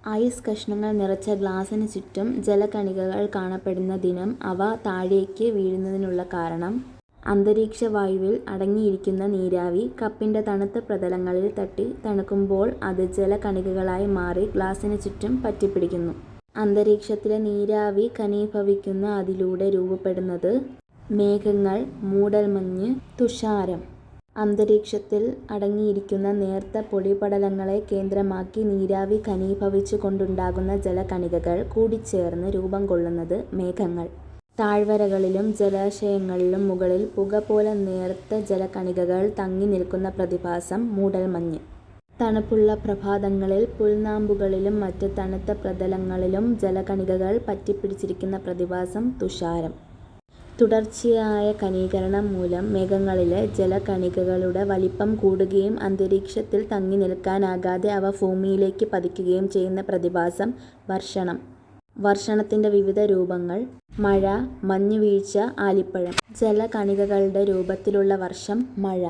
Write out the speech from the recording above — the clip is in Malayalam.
ഐസ് കഷണങ്ങൾ നിറച്ച ഗ്ലാസിന് ചുറ്റും ജലകണികകൾ കാണപ്പെടുന്ന ദിനം അവ താഴേക്ക് വീഴുന്നതിനുള്ള കാരണം അന്തരീക്ഷവായുവിൽ അടങ്ങിയിരിക്കുന്ന നീരാവി കപ്പിൻ്റെ തണുത്ത പ്രതലങ്ങളിൽ തട്ടി തണുക്കുമ്പോൾ അത് ജലകണികകളായി മാറി ഗ്ലാസിന് ചുറ്റും പറ്റിപ്പിടിക്കുന്നു. അന്തരീക്ഷത്തിലെ നീരാവി ഘനീഭവിക്കുന്ന അതിലൂടെ രൂപപ്പെടുന്നത് മേഘങ്ങൾ, മൂടൽമഞ്ഞ്, തുഷാരം. അന്തരീക്ഷത്തിൽ അടങ്ങിയിരിക്കുന്ന നേർത്ത പൊടിപടലങ്ങളെ കേന്ദ്രമാക്കി നീരാവി ഘനീഭവിച്ചുകൊണ്ടുണ്ടാകുന്ന ജലകണികകൾ കൂടിച്ചേർന്ന് രൂപം കൊള്ളുന്നത് മേഘങ്ങൾ. താഴ്വരകളിലും ജലാശയങ്ങളിലും മുകളിൽ പുക പോലെ നേർത്ത ജലകണികകൾ തങ്ങി നിൽക്കുന്ന പ്രതിഭാസം മൂടൽമഞ്ഞ്. തണുപ്പുള്ള പ്രഭാതങ്ങളിൽ പുൽനാമ്പുകളിലും മറ്റ് തണുത്ത പ്രതലങ്ങളിലും ജലകണികകൾ പറ്റിപ്പിടിച്ചിരിക്കുന്ന പ്രതിഭാസം തുഷാരം. തുടർച്ചയായ ഘനീകരണം മൂലം മേഘങ്ങളിലെ ജലകണികകളുടെ വലിപ്പം കൂടുകയും അന്തരീക്ഷത്തിൽ തങ്ങി നിൽക്കാനാകാതെ അവ ഭൂമിയിലേക്ക് പതിക്കുകയും ചെയ്യുന്ന പ്രതിഭാസം വർഷണം. വർഷണത്തിൻ്റെ വിവിധ രൂപങ്ങൾ: മഴ, മഞ്ഞുവീഴ്ച, ആലിപ്പഴം. ജലകണികകളുടെ രൂപത്തിലുള്ള വർഷം മഴ.